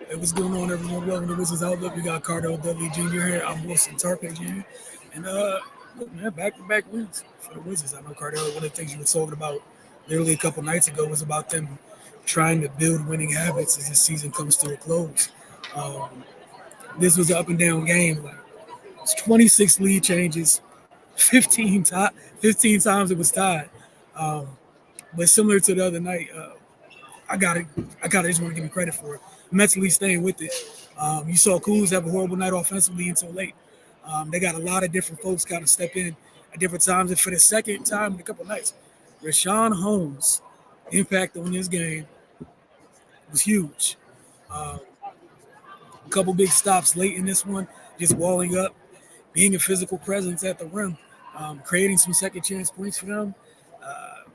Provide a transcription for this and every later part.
Hey, what's going on, everyone? Welcome to Wizards Outlook. We got Cardo Dudley Jr. here. I'm Wilson Tarpe Jr. And look, man, back-to-back wins for the Wizards. I know Cardell. One of the things you were talking about literally a couple nights ago was about them trying to build winning habits as the season comes to a close. Um, this was an up and down game. Like, it's 26 lead changes, 15 times it was tied. Um, but similar to the other night, I got to I got to just want to give him credit for it. Mentally staying with it. You saw Kuz have a horrible night offensively until late. They got a lot of different folks kind of step in at different times. And for the second time in a couple of nights, Rashawn Holmes' impact on this game was huge. Um, a couple big stops late in this one, just walling up, being a physical presence at the rim, creating some second chance points for them. Uh,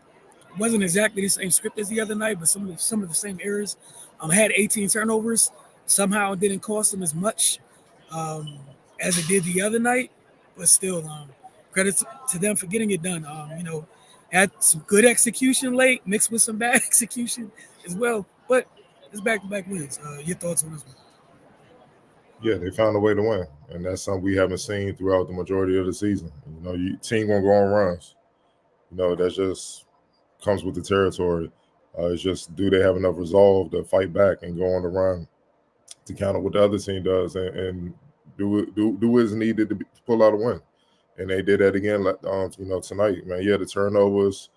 wasn't exactly the same script as the other night, but some of the same errors. Had 18 turnovers. Somehow it didn't cost them as much um, as it did the other night, but still, credit to them for getting it done. Had some good execution late, mixed with some bad execution as well. But it's back-to-back wins. Your thoughts on this one? Yeah, they found a way to win, and that's something we haven't seen throughout the majority of the season. Team gonna go on runs. That just comes with the territory. It's just, do they have enough resolve to fight back and go on the run to counter what the other team does, and do what is needed to pull out a win. And they did that again, tonight, man. Yeah, the turnovers,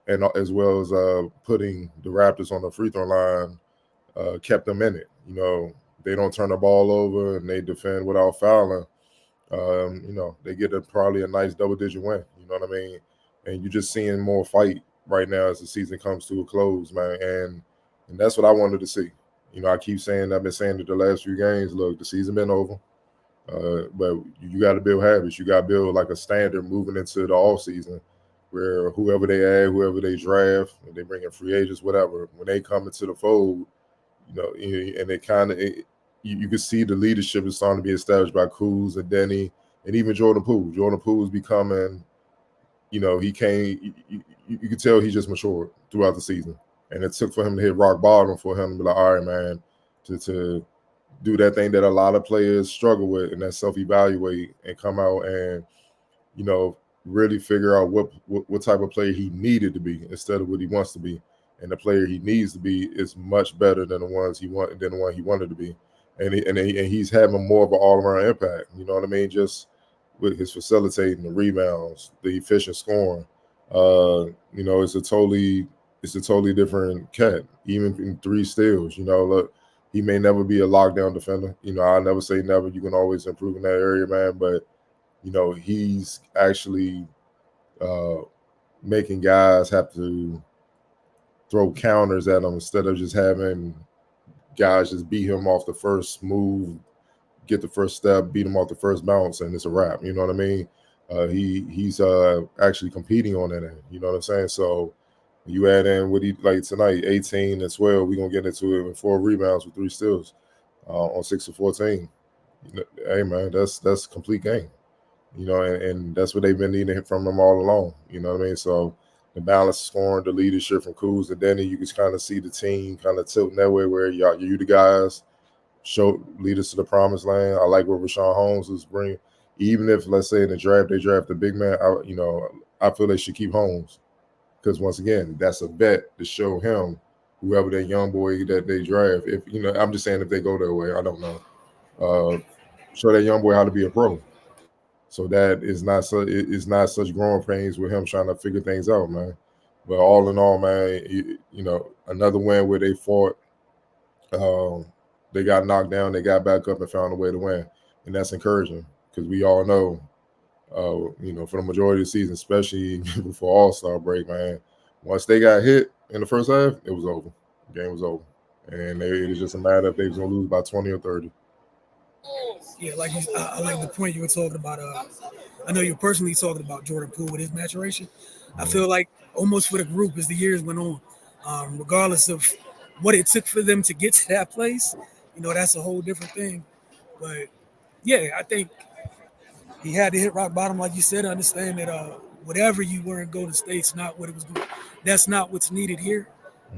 and as well as putting the Raptors on the free throw line, kept them in it. They don't turn the ball over and they defend without fouling. They get probably a nice double-digit win. You know what I mean? And you're just seeing more fight right now as the season comes to a close, man. And that's what I wanted to see. I keep saying, I've been saying it the last few games. Look, the season been over, but you got to build habits. You got to build like a standard moving into the off season, where whoever they add, whoever they draft, and they bring in free agents, whatever, when they come into the fold, and they kind of, you can see the leadership is starting to be established by Kuz and Denny and even Jordan Poole. Jordan Poole is becoming, he came, you could tell he just matured throughout the season. And it took for him to hit rock bottom for him to be like, all right, man, to do that thing that a lot of players struggle with, and that's self-evaluate and come out and, really figure out what type of player he needed to be instead of what he wants to be. And the player he needs to be is much better than the one he wanted to be. And he's having more of an all-around impact. You know what I mean? Just with his facilitating, the rebounds, the efficient scoring. It's a totally different cat. Even in 3 steals, look, he may never be a lockdown defender. I'll never say never. You can always improve in that area, man. But he's actually making guys have to throw counters at him instead of just having guys just beat him off the first move, get the first step, beat him off the first bounce, and it's a wrap. You know what I mean? He's actually competing on that end. You know what I'm saying? So you add in what he like tonight, 18 and 12. We're gonna get into it with 4 rebounds with 3 steals on 6 of 14. Hey man, that's a complete game. And that's what they've been needing from him all along. You know what I mean? So the balance scoring, the leadership from Kuz and Denny, you can kind of see the team kind of tilting that way where you the guys lead us to the promised land. I like what Rashawn Holmes is bringing. Even if, let's say, in the draft they draft a big man, I feel they should keep Holmes, because once again, that's a bet to show him, whoever that young boy that they draft. If I'm just saying, if they go that way, I don't know. Show that young boy how to be a pro. So that is not such growing pains with him trying to figure things out, man. But all in all, man, another win where they fought. They got knocked down, they got back up and found a way to win, and that's encouraging, because we all know, for the majority of the season, especially before All-Star break, man, once they got hit in the first half, it was over. The game was over, and it was just a matter if they was gonna lose by 20 or 30. Yeah, I like the point you were talking about. I know you're personally talking about Jordan Poole with his maturation. I feel like almost for the group as the years went on, regardless of what it took for them to get to that place, that's a whole different thing. But yeah, I think he had to hit rock bottom, like you said. Understand that whatever you were in Golden State's not what it was that's not what's needed here.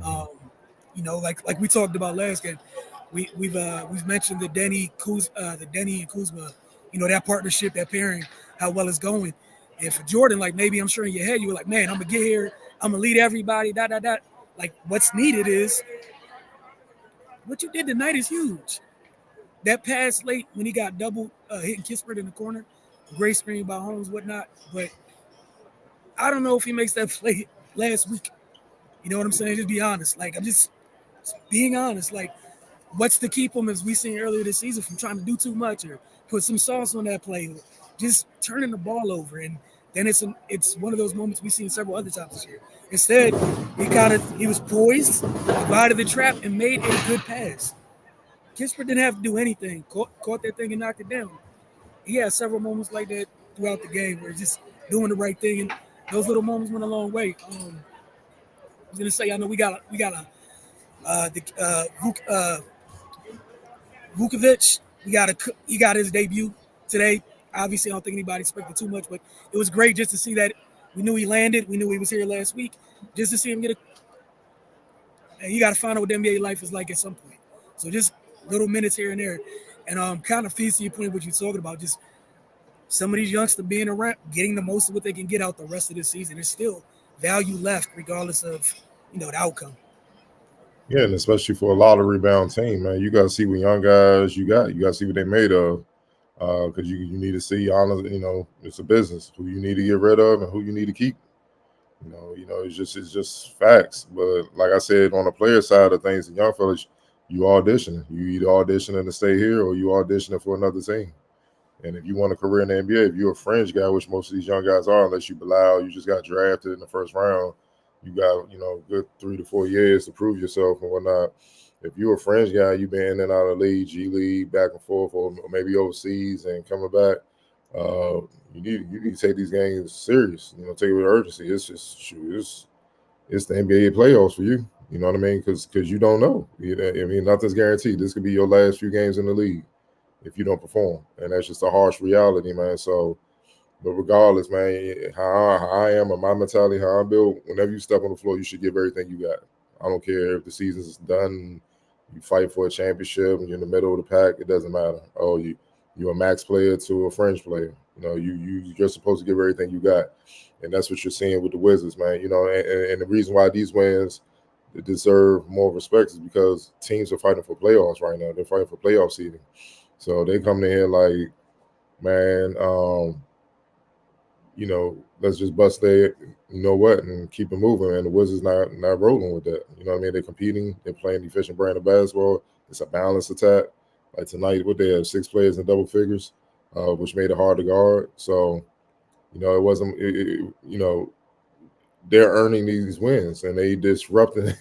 Um, like we talked about last game, we've mentioned the Denny and Kuzma, that partnership, that pairing, how well it's going. And for Jordan, like maybe I'm sure in your head you were like, man, I'm gonna get here, I'm gonna lead everybody, that. Like what's needed is what you did tonight is huge. That pass late when he got double hitting Kispert in the corner, great screen by Holmes, whatnot. But I don't know if he makes that play last week. You know what I'm saying? Just be honest. Like I'm just being honest. Like what's to keep him, as we seen earlier this season, from trying to do too much or put some sauce on that play, or just turning the ball over. And then it's one of those moments we've seen several other times this year. Instead, he was poised, divided the trap, and made a good pass. Kispert didn't have to do anything. Caught that thing and knocked it down. He had several moments like that throughout the game where he's just doing the right thing, and those little moments went a long way. I was gonna say, I know we got a Vukovic. He got his debut today. Obviously, I don't think anybody expected too much, but it was great just to see that. We knew he landed. We knew he was here last week. Just to see him get a, and you got to find out what the NBA life is like at some point. So just little minutes here and there, and kind of feeds to your point of what you're talking about. Just some of these youngsters being around, getting the most of what they can get out the rest of the season. There's still value left, regardless of the outcome. Yeah, and especially for a lot of rebound team, man, you got to see what young guys you got. You got to see what they made of, because you need to see, honestly, it's a business. Who you need to get rid of and who you need to keep. It's just facts. But like I said, on the player side of things, the young fellas, you auditioning. You either auditioning to stay here or you auditioning for another team. And if you want a career in the NBA, if you're a fringe guy, which most of these young guys are, unless you Bilal, you just got drafted in the first round, you got, good 3 to 4 years to prove yourself and whatnot. If you're a fringe guy, you've been in and out of the league, G League, back and forth, or maybe overseas and coming back, you need to take these games serious. Take it with urgency. It's just shoot, it's the NBA playoffs for you. You know what I mean? Because you don't know. I mean, nothing's guaranteed. This could be your last few games in the league if you don't perform, and that's just a harsh reality, man. So, but regardless, man, how I am and my mentality, how I build, whenever you step on the floor, you should give everything you got. I don't care if the season's done, you fight for a championship, and you're in the middle of the pack. It doesn't matter. Oh, you're a max player to a fringe player. You're supposed to give everything you got, and that's what you're seeing with the Wizards, man. And the reason why these wins deserve more respect is because teams are fighting for playoffs right now. They're fighting for playoff seeding. So they come in here like, man, let's just bust their, and keep it moving. And the Wizards not rolling with that. You know what I mean? They're competing. They're playing an efficient brand of basketball. It's a balanced attack. Like tonight, what they have 6 players in double figures, which made it hard to guard. So, it wasn't, they're earning these wins and they disrupting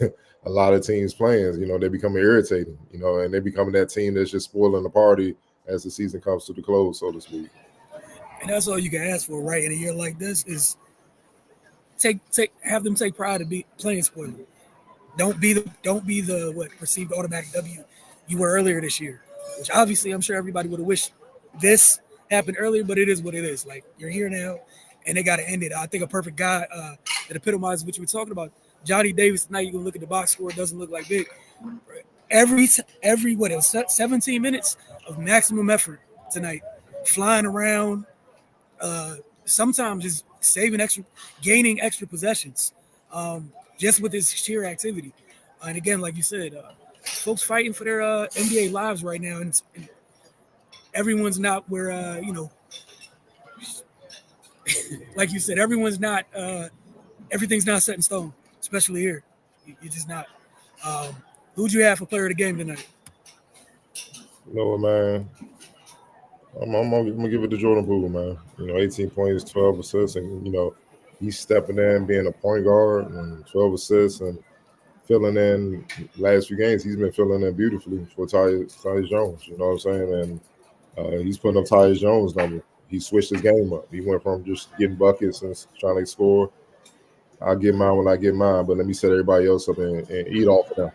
a lot of teams' plans. They becoming irritating, and they becoming that team that's just spoiling the party as the season comes to the close, so to speak. And that's all you can ask for, right? In a year like this, is have them take pride in be playing spoiler. Don't be the what perceived automatic W you were earlier this year. Which obviously I'm sure everybody would have wished this happened earlier, but it is what it is. Like you're here now, and they got to end it. I think a perfect guy that epitomizes what you were talking about. Johnny Davis tonight. You can look at the box score; it doesn't look like big. Every what it was 17 minutes of maximum effort tonight, flying around, sometimes just gaining extra possessions, just with his sheer activity. And again, like you said, folks fighting for their NBA lives right now, and everyone's not where like you said, everything's not set in stone, especially here. You're just not. Um, who'd you have for player of the game tonight? You know what, man? I'm gonna give it to Jordan Poole, man. 18 points, 12 assists, and he's stepping in, being a point guard, and 12 assists, and filling in last few games. He's been filling in beautifully for Tyus Jones. You know what I'm saying? And he's putting up Tyus Jones' number. He switched his game up. He went from just getting buckets and trying to score. I'll get mine when I get mine, but let me set everybody else up and eat off of them.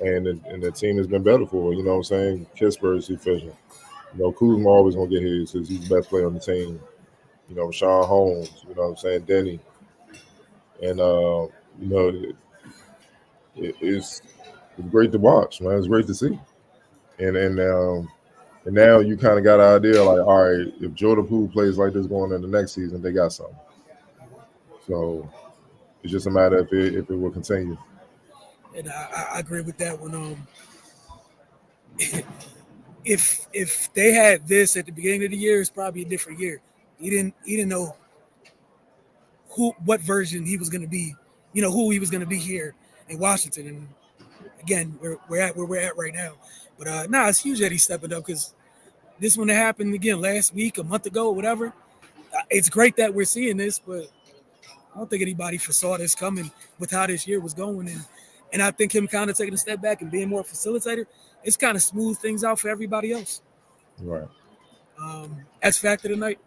And the team has been better for it. You know what I'm saying? Kispert is efficient. Kuzma always gonna get his because he's the best player on the team. Sean Holmes. You know what I'm saying? Denny, and it's great to watch, man. It's great to see. And now you kind of got an idea, like, all right, if Jordan Poole plays like this going into the next season, they got something. So it's just a matter if it will continue. And I agree with that one. If they had this at the beginning of the year, it's probably a different year. He didn't know what version he was going to be, who he was going to be here in Washington. And again, we're at where we're at right now. But it's huge that he's stepping up because this one that happened again last week, a month ago, whatever. It's great that we're seeing this, but I don't think anybody foresaw this coming with how this year was going. And I think him kind of taking a step back and being more a facilitator, it's kind of smoothed things out for everybody else. Right. X Factor tonight.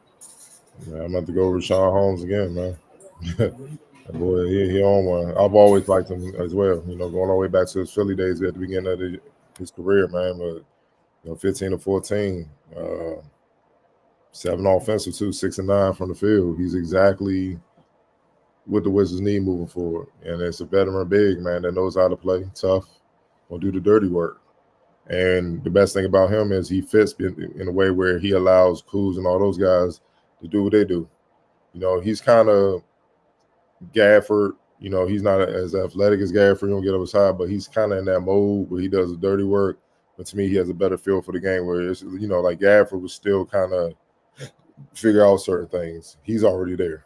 Yeah, I'm about to go over Sean Holmes again, man. That boy, he on one. I've always liked him as well. Going all the way back to his Philly days at the beginning of his career, man. But 15 to 14, 7 offensive, 2, 6 and 9 from the field. He's exactly what the Wizards need moving forward. And it's a veteran big, man, that knows how to play, tough, will do the dirty work. And the best thing about him is he fits in a way where he allows Kuz and all those guys to do what they do. He's kind of Gafford. He's not as athletic as Gafford. He don't get up his high, but he's kind of in that mode where he does the dirty work. But to me, he has a better feel for the game where it's, like Gafford was still kind of figure out certain things. He's already there.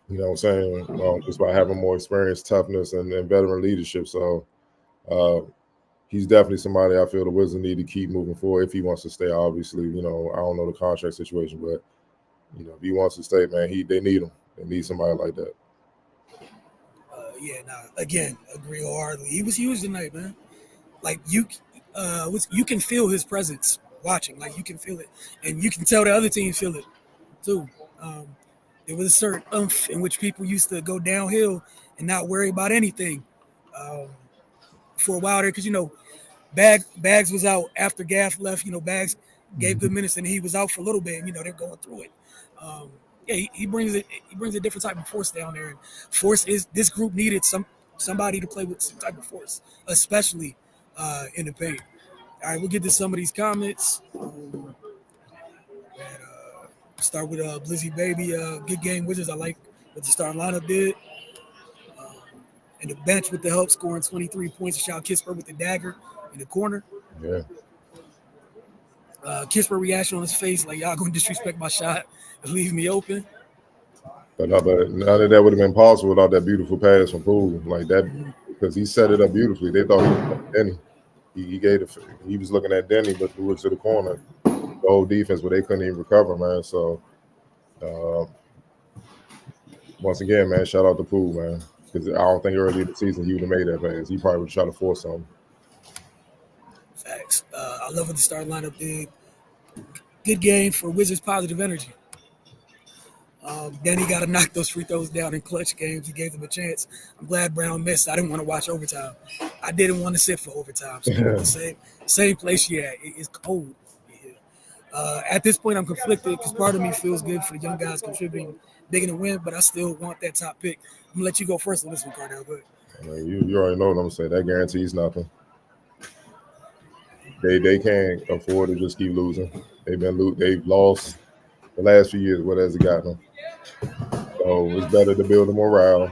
You know what I'm saying? Just by having more experience, toughness, and veteran leadership. So he's definitely somebody I feel the Wizards need to keep moving forward if he wants to stay. Obviously, I don't know the contract situation, but if he wants to stay, man, they need him. They need somebody like that. Again, agree wholeheartedly. He was huge tonight, man. Like you can feel his presence watching. Like you can feel it, and you can tell the other teams feel it too. There was a certain oomph in which people used to go downhill and not worry about anything for a while there, because Bags was out after Gaff left. Bags gave good minutes, and he was out for a little bit. And, they're going through it. He brings it. He brings a different type of force down there. And force is this group needed somebody to play with some type of force, especially in the paint. All right, we'll get to some of these comments. Start with Blizzy Baby. Good game, Wizards. I like what the starting lineup did. And the bench with the help scoring 23 points. Shot Kispert with the dagger in the corner. Yeah. Kispert reaction on his face, like, y'all going to disrespect my shot and leave me open. But none of that would have been possible without that beautiful pass from Poole. Like that, because he set it up beautifully. They thought he was Denny. He was looking at Denny, but threw it to the corner. The whole defense, but they couldn't even recover, man. So, once again, man, shout out to Poole, man. Because I don't think early in the season he would have made that pass. He probably would try to force something. Facts. I love what the starting lineup did. Good game for Wizards' positive energy. Denny got to knock those free throws down in clutch games. He gave them a chance. I'm glad Brown missed. I didn't want to watch overtime. I didn't want to sit for overtime. So the same place you at. It's cold. At this point, I'm conflicted because part of me feels good for the young guys contributing big in the win, but I still want that top pick. I'm going to let you go first on this one, Cardell. Go ahead. You already know what I'm going to say. That guarantees nothing. They can't afford to just keep losing. They've lost the last few years. What has it gotten them? So it's better to build a morale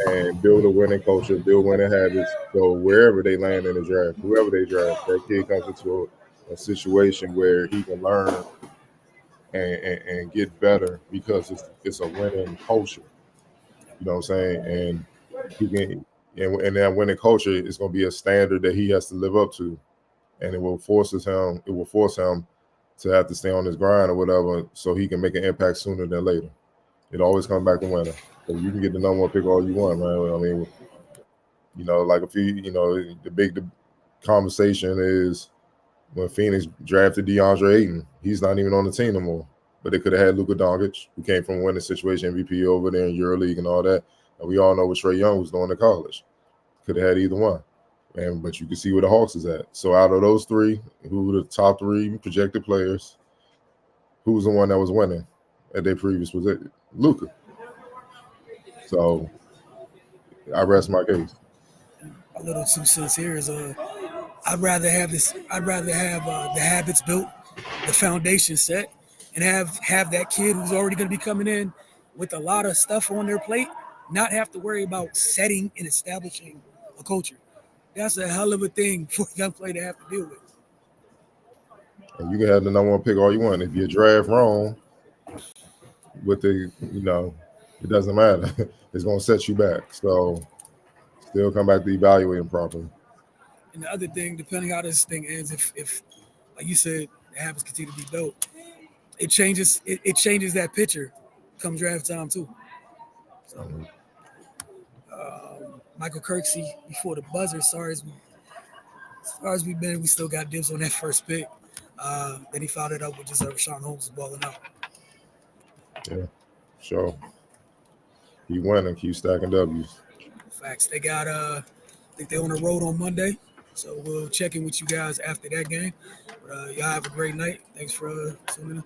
and build a winning culture, build winning habits. So wherever they land in the draft, whoever they draft, that kid comes into a situation where he can learn and get better because it's a winning culture. You know what I'm saying? And he can, and that winning culture is going to be a standard that he has to live up to, and it will force him to have to stay on his grind or whatever, so he can make an impact sooner than later. It always comes back to winning. So you can get the number one pick all you want, man. I mean, like the conversation is when Phoenix drafted DeAndre Ayton. He's not even on the team no more. But they could have had Luka Doncic, who came from a winning situation, MVP over there in EuroLeague and all that. And we all know what Trae Young was doing in college. Could have had either one. But you can see where the Hawks is at. So out of those three, who were the top three projected players, who was the one that was winning at their previous position? Luka. So I rest my case. A little 2 cents here is I'd rather have this. I'd rather have the habits built, the foundation set, and have that kid who's already going to be coming in with a lot of stuff on their plate, not have to worry about setting and establishing a culture. That's a hell of a thing for a young player to have to deal with. And you can have the number one pick all you want. If you draft wrong with it doesn't matter. It's gonna set you back. So still come back to evaluating properly. And the other thing, depending how this thing ends, if like you said, the habits continue to be built, it changes that picture come draft time too. So Michael Kirksey before the buzzer. As far as we've been, we still got dibs on that first pick. Then he followed it up with just Rashawn Holmes balling out. Yeah, sure. Keep winning, keep stacking W's. Facts. They got I think they're on the road on Monday. So we'll check in with you guys after that game. But, y'all have a great night. Thanks for tuning in.